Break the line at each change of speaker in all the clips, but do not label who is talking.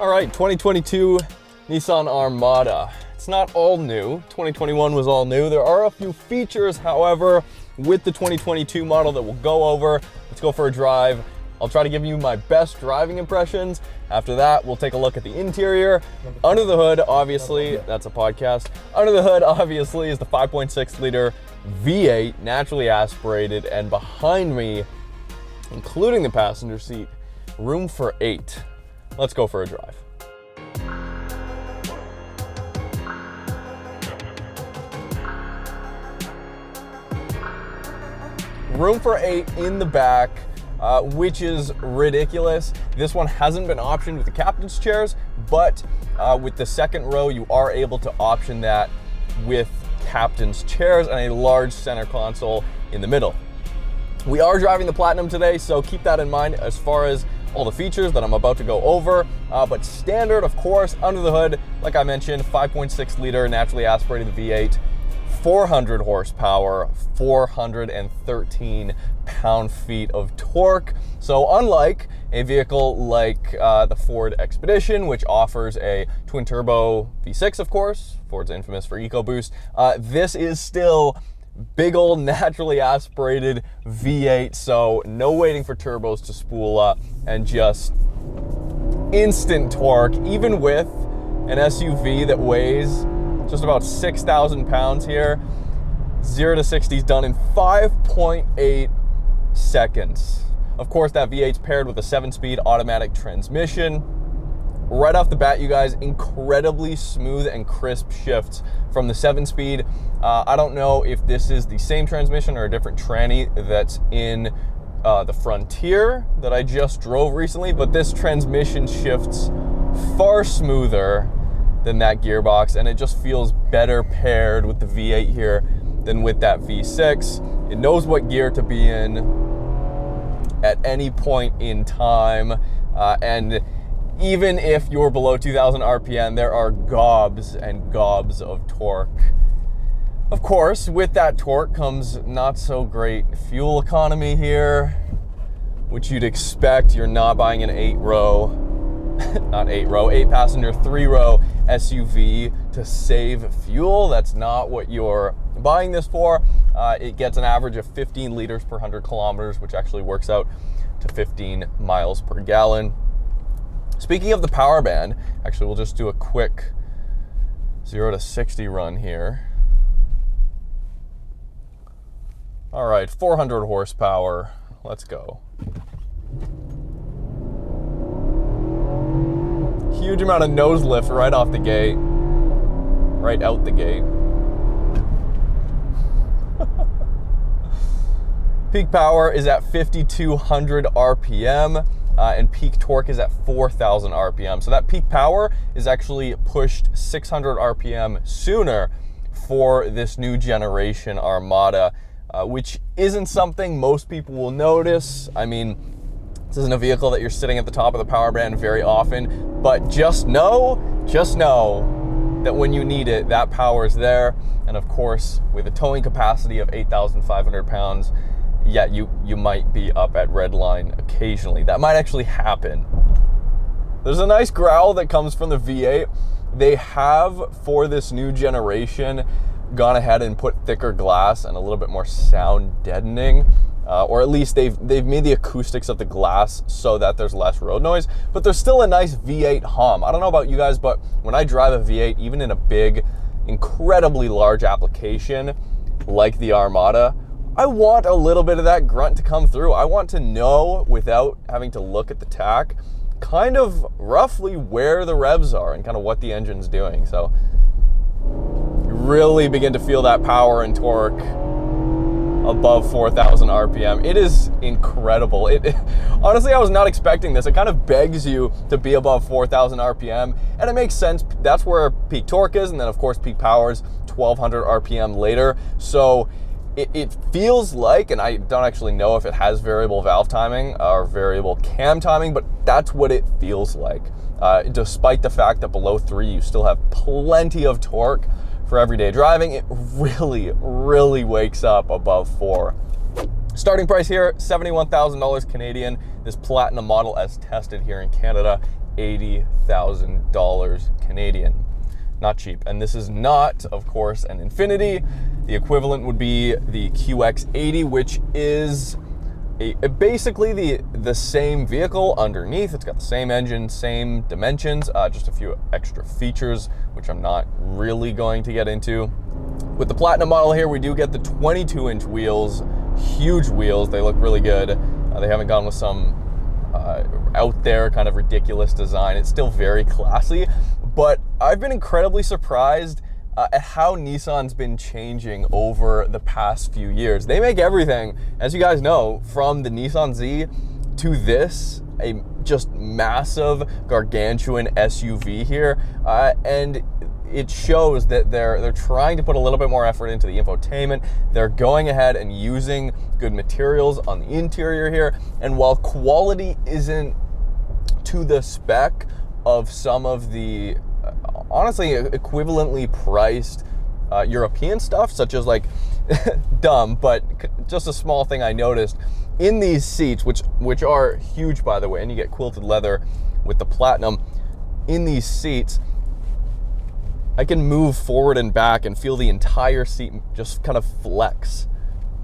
All right, 2022 Nissan Armada. It's not all new. 2021 was all new. There are a few features, however, with the 2022 model that we'll go over. Let's go for a drive. I'll try to give you my best driving impressions. After that, we'll take a look at the interior. Under the hood, obviously, that's a podcast. Under the hood, obviously, is the 5.6 liter V8, naturally aspirated, and behind me, including the passenger seat, room for 8. Let's go for a drive. Room for 8 in the back, which is ridiculous. This one hasn't been optioned with the captain's chairs, but with the second row, you are able to option that with captain's chairs and a large center console in the middle. We are driving the Platinum today, so keep that in mind as far as all the features that I'm about to go over. But standard, of course, under the hood, like I mentioned, 5.6 liter naturally aspirated V8, 400 horsepower, 413 pound-feet of torque. So unlike a vehicle like the Ford Expedition, which offers a twin-turbo V6, of course, Ford's infamous for EcoBoost, this is still big old naturally aspirated V8, so no waiting for turbos to spool up, and just instant torque, even with an SUV that weighs just about 6,000 pounds here. 0 to 60 is done in 5.8 seconds. Of course, that V8's paired with a 7-speed automatic transmission. Right off the bat, you guys, incredibly smooth and crisp shifts from the 7-speed. I don't know if this is the same transmission or a different tranny that's in the Frontier that I just drove recently, but this transmission shifts far smoother than that gearbox, and it just feels better paired with the V8 here than with that V6. It knows what gear to be in at any point in time, and even if you're below 2,000 RPM, there are gobs and gobs of torque. Of course, with that torque comes not so great fuel economy here, which you'd expect. You're not buying an 8-passenger, 3-row SUV to save fuel. That's not what you're buying this for. It gets an average of 15 liters per 100 kilometers, which actually works out to 15 miles per gallon. Speaking of the power band, actually we'll just do a quick 0 to 60 run here. All right, 400 horsepower, let's go. Huge amount of nose lift right off the gate, right out the gate. Peak power is at 5,200 RPM. And peak torque is at 4,000 RPM. So that peak power is actually pushed 600 RPM sooner for this new generation Armada, which isn't something most people will notice. I mean, this isn't a vehicle that you're sitting at the top of the power band very often, but just know that when you need it, that power is there. And of course, with a towing capacity of 8,500 pounds, yeah, you might be up at redline occasionally. That might actually happen. There's a nice growl that comes from the V8. They have, for this new generation, gone ahead and put thicker glass and a little bit more sound deadening, or at least they've made the acoustics of the glass so that there's less road noise, but there's still a nice V8 hum. I don't know about you guys, but when I drive a V8, even in a big, incredibly large application like the Armada, I want a little bit of that grunt to come through. I want to know, without having to look at the tach, kind of roughly where the revs are and kind of what the engine's doing. So you really begin to feel that power and torque above 4,000 RPM. It is incredible. Honestly, I was not expecting this. It kind of begs you to be above 4,000 RPM, and it makes sense. That's where peak torque is, and then of course peak power is 1,200 RPM later. So it feels like, and I don't actually know if it has variable valve timing or variable cam timing, but that's what it feels like. Despite the fact that below 3, you still have plenty of torque for everyday driving, it really wakes up above 4. Starting price here, $71,000 Canadian. This Platinum model, as tested here in Canada, $80,000 Canadian. Not cheap. And this is not, of course, an Infinity. The equivalent would be the QX80, which is basically the same vehicle underneath. It's got the same engine, same dimensions, just a few extra features, which I'm not really going to get into. With the Platinum model here, we do get the 22-inch wheels, huge wheels. They look really good. They haven't gone with some out there kind of ridiculous design. It's still very classy, but I've been incredibly surprised at how Nissan's been changing over the past few years. They make everything, as you guys know, from the Nissan Z to this, a just massive, gargantuan SUV here, and it shows that they're trying to put a little bit more effort into the infotainment. They're going ahead and using good materials on the interior here, and while quality isn't to the spec of some of the honestly equivalently priced European stuff, such as like dumb, but just a small thing I noticed in these seats, which are huge, by the way, and you get quilted leather with the Platinum. In these seats, I can move forward and back and feel the entire seat just kind of flex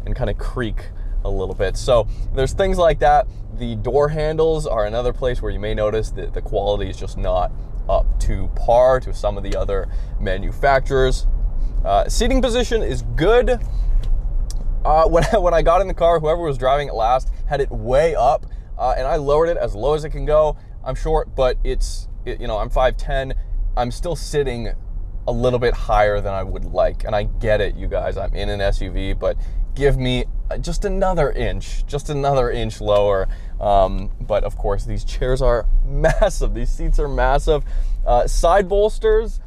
and kind of creak a little bit. So there's things like that. The door handles are another place where you may notice that the quality is just not up to par to some of the other manufacturers. Seating position is good. When I got in the car, whoever was driving it last had it way up, and I lowered it as low as it can go. I'm short, but I'm 5'10". I'm still sitting a little bit higher than I would like, and I get it, you guys. I'm in an SUV, but give me just another inch lower. But of course, these chairs are massive. These seats are massive. Side bolsters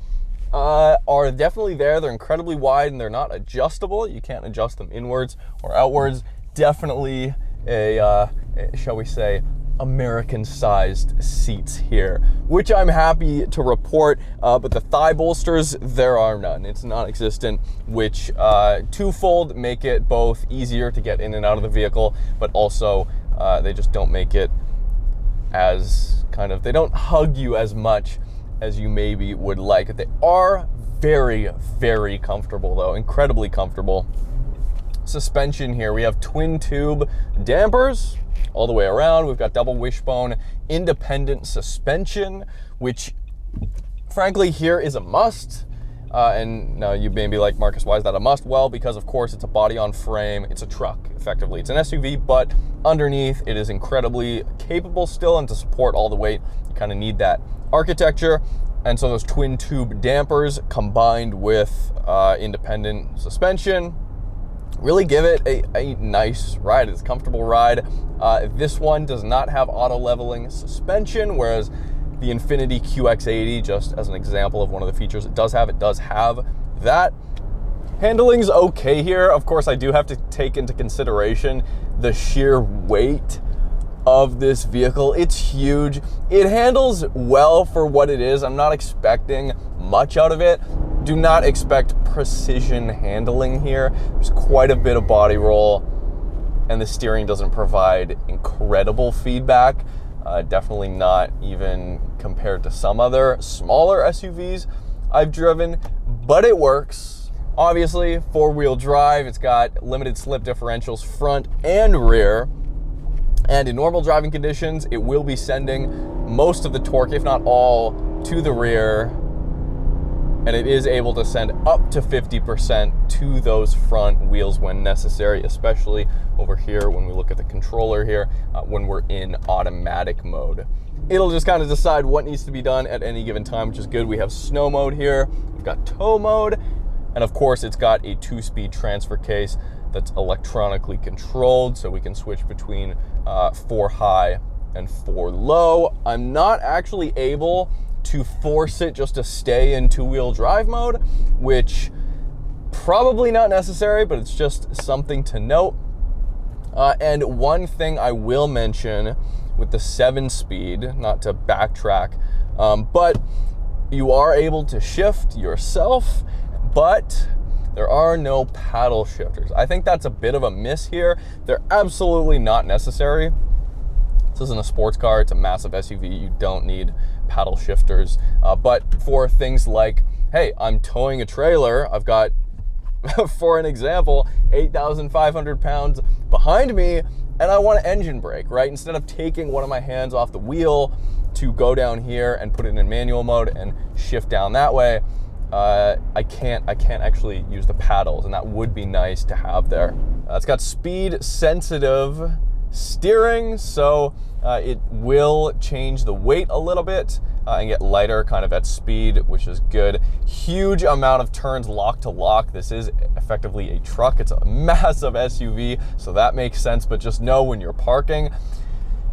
are definitely there. They're incredibly wide and they're not adjustable. You can't adjust them inwards or outwards. Definitely shall we say, American-sized seats here, which I'm happy to report, but the thigh bolsters, there are none. It's non-existent, which twofold make it both easier to get in and out of the vehicle, but also they just don't make it as they don't hug you as much as you maybe would like. They are very, very comfortable though, incredibly comfortable. Suspension here, we have twin tube dampers all the way around. We've got double wishbone independent suspension, which frankly here is a must. And now you may be like, Marcus, why is that a must? Well, because of course it's a body on frame. It's a truck, effectively. It's an SUV, but underneath it is incredibly capable still, and to support all the weight, you kind of need that architecture. And so those twin tube dampers combined with independent suspension really give it a nice ride. It's a comfortable ride. This one does not have auto leveling suspension, whereas the Infiniti QX80, just as an example of one of the features it does have that. Handling's okay here. Of course, I do have to take into consideration the sheer weight of this vehicle. It's huge. It handles well for what it is. I'm not expecting much out of it. Do not expect precision handling here. There's quite a bit of body roll, and the steering doesn't provide incredible feedback. Definitely not even compared to some other smaller SUVs I've driven, but it works. Obviously, four-wheel drive. It's got limited slip differentials front and rear. And in normal driving conditions, it will be sending most of the torque, if not all, to the rear. And it is able to send up to 50% to those front wheels when necessary, especially over here when we look at the controller here, when we're in automatic mode. It'll just kind of decide what needs to be done at any given time, which is good. We have snow mode here, we've got tow mode, and of course it's got a 2-speed transfer case that's electronically controlled, so we can switch between 4 high and 4 low. I'm not actually able to force it just to stay in 2-wheel drive mode, which probably not necessary, but it's just something to note. And one thing I will mention with the 7-speed, not to backtrack, but you are able to shift yourself, but there are no paddle shifters. I think that's a bit of a miss here. They're absolutely not necessary. This isn't a sports car, it's a massive SUV. You don't need paddle shifters. But for things like, hey, I'm towing a trailer, I've got, for an example, 8,500 pounds behind me, and I want an engine brake, right? Instead of taking one of my hands off the wheel to go down here and put it in manual mode and shift down that way, I can't actually use the paddles, and that would be nice to have there. It's got speed sensitive steering, so it will change the weight a little bit and get lighter kind of at speed, which is good. Huge amount of turns lock to lock. This is effectively a truck. It's a massive SUV, so that makes sense, but just know when you're parking,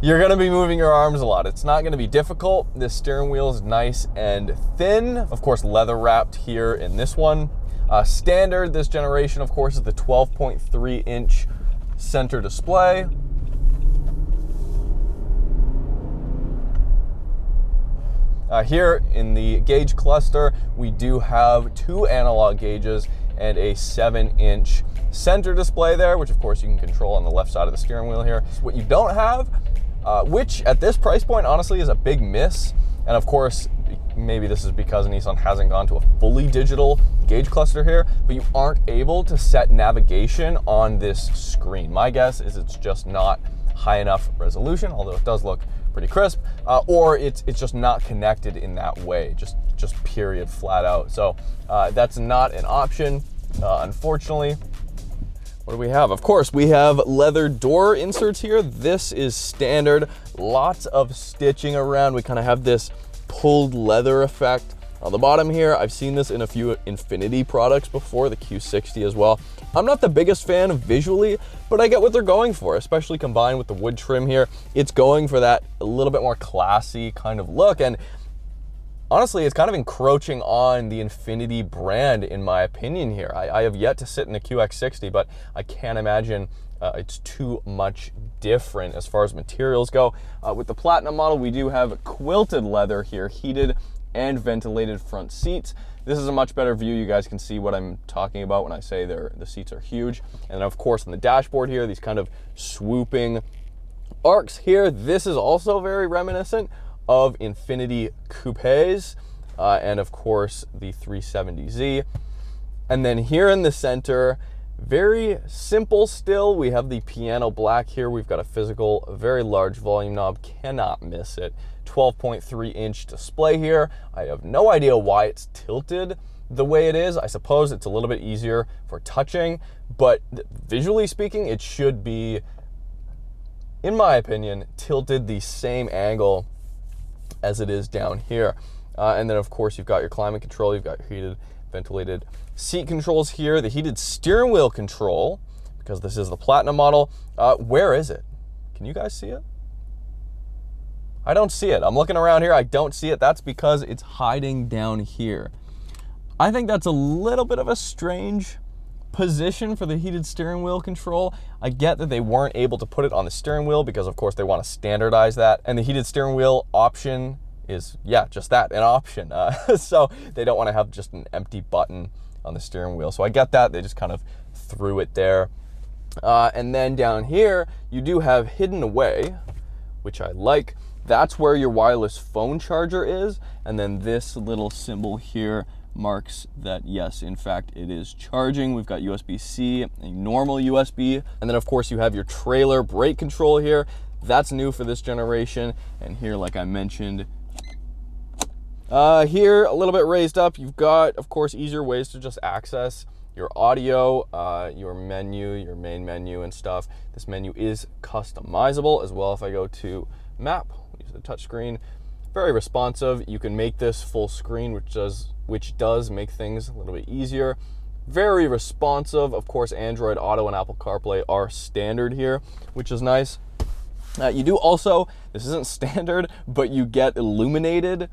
you're gonna be moving your arms a lot. It's not gonna be difficult. This steering wheel is nice and thin. Of course, leather wrapped here in this one. Standard this generation, of course, is the 12.3-inch center display. Here in the gauge cluster, we do have 2 analog gauges and a 7-inch center display there, which of course you can control on the left side of the steering wheel here. So what you don't have, which at this price point honestly is a big miss, and of course maybe this is because Nissan hasn't gone to a fully digital gauge cluster here, but you aren't able to set navigation on this screen. My guess is it's just not high enough resolution, although it does look pretty crisp, or it's just not connected in that way, just period, flat out. So that's not an option, unfortunately. What do we have? Of course, we have leather door inserts here. This is standard. Lots of stitching around. We kind of have this pulled leather effect on the bottom here. I've seen this in a few Infiniti products before, the Q60 as well. I'm not the biggest fan of visually, but I get what they're going for, especially combined with the wood trim here. It's going for that a little bit more classy kind of look, and honestly, it's kind of encroaching on the Infiniti brand, in my opinion here. I have yet to sit in a QX60, but I can't imagine it's too much different as far as materials go. With the Platinum model, we do have quilted leather here, heated and ventilated front seats. This is a much better view. You guys can see what I'm talking about when I say the seats are huge. And of course, on the dashboard here, these kind of swooping arcs here. This is also very reminiscent of Infiniti coupes, and of course the 370Z. And then here in the center, very simple still, we have the piano black here. We've got a physical, very large volume knob, cannot miss it. 12.3-inch display here. I have no idea why it's tilted the way it is. I suppose it's a little bit easier for touching, but visually speaking, it should be, in my opinion, tilted the same angle as it is down here. And then of course you've got your climate control, you've got your heated, ventilated seat controls here, the heated steering wheel control, because this is the Platinum model. Where is it? Can you guys see it? I don't see it. I'm looking around here, I don't see it. That's because it's hiding down here. I think that's a little bit of a strange position for the heated steering wheel control. I get that they weren't able to put it on the steering wheel because of course they want to standardize that, and the heated steering wheel option is, yeah, just that, an option. So they don't want to have just an empty button on the steering wheel. So I get that, they just kind of threw it there. And then down here, you do have hidden away, which I like. That's where your wireless phone charger is. And then this little symbol here marks that, yes, in fact, it is charging. We've got USB-C, a normal USB, and then of course you have your trailer brake control here. That's new for this generation. And here, like I mentioned, here a little bit raised up, you've got, of course, easier ways to just access your audio, your menu, your main menu and stuff. This menu is customizable as well. If I go to map, use the touch screen, very responsive. You can make this full screen, which does make things a little bit easier. Very responsive. Of course, Android Auto and Apple CarPlay are standard here, which is nice. You do also, this isn't standard, but you get illuminated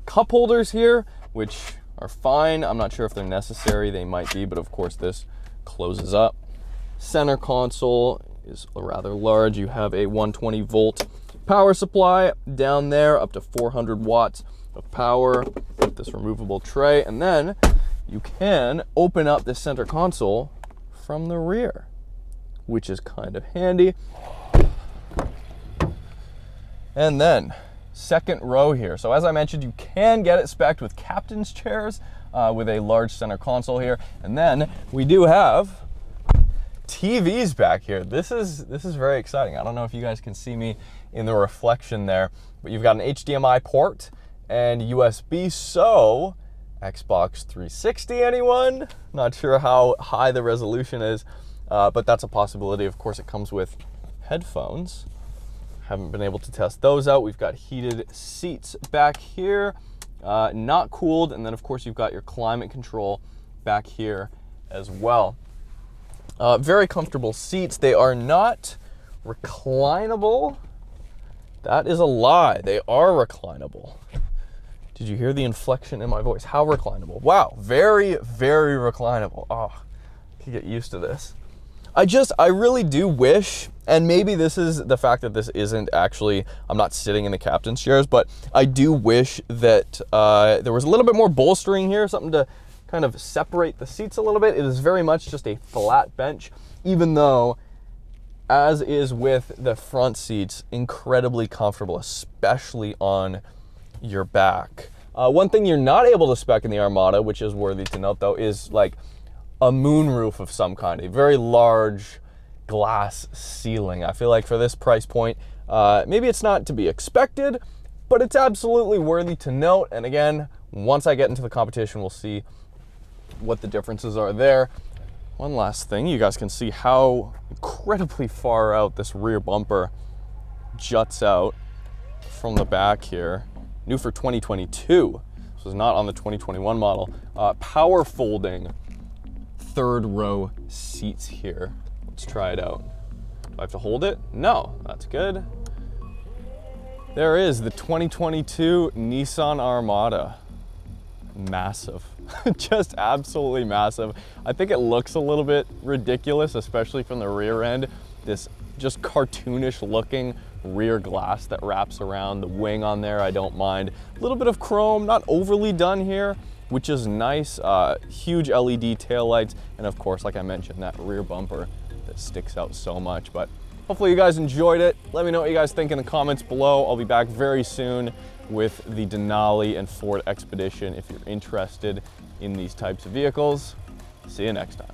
cup holders here, which are fine. I'm not sure if they're necessary. They might be, but of course this closes up. Center console is rather large. You have a 120 volt power supply down there, up to 400 watts of power with this removable tray. And then you can open up this center console from the rear, which is kind of handy. And then second row here. So as I mentioned, you can get it spec'd with captain's chairs with a large center console here. And then we do have TVs back here. This is very exciting. I don't know if you guys can see me in the reflection there, but you've got an HDMI port and USB. So Xbox 360, anyone? Not sure how high the resolution is, but that's a possibility. Of course, it comes with headphones. Haven't been able to test those out. We've got heated seats back here, not cooled. And then of course you've got your climate control back here as well. Very comfortable seats. They are not reclinable. That is a lie. They are reclinable. Did you hear the inflection in my voice? How reclinable? Wow, very, very reclinable. Oh, I can get used to this. I really do wish, and maybe this is the fact that this isn't actually, I'm not sitting in the captain's chairs, but I do wish that there was a little bit more bolstering here, something to kind of separate the seats a little bit. It is very much just a flat bench, even though, as is with the front seats, incredibly comfortable, especially on your back. One thing you're not able to spec in the Armada, which is worthy to note though, is like a moonroof of some kind, a very large glass ceiling. I feel like for this price point, maybe it's not to be expected, but it's absolutely worthy to note. And again, once I get into the competition, we'll see what the differences are there. One last thing, you guys can see how incredibly far out this rear bumper juts out from the back here. New for 2022. This was not on the 2021 model. Power folding third row seats here. Let's try it out. Do I have to hold it? No, that's good. There is the 2022 Nissan Armada. Massive, just absolutely massive. I think it looks a little bit ridiculous, especially from the rear end. This just cartoonish looking rear glass that wraps around the wing on there. I don't mind. A little bit of chrome, not overly done here, which is nice. Huge LED taillights, and of course, like I mentioned, that rear bumper that sticks out so much. But hopefully you guys enjoyed it. Let me know what you guys think in the comments below. I'll be back very soon with the Denali and Ford Expedition if you're interested in these types of vehicles. See you next time.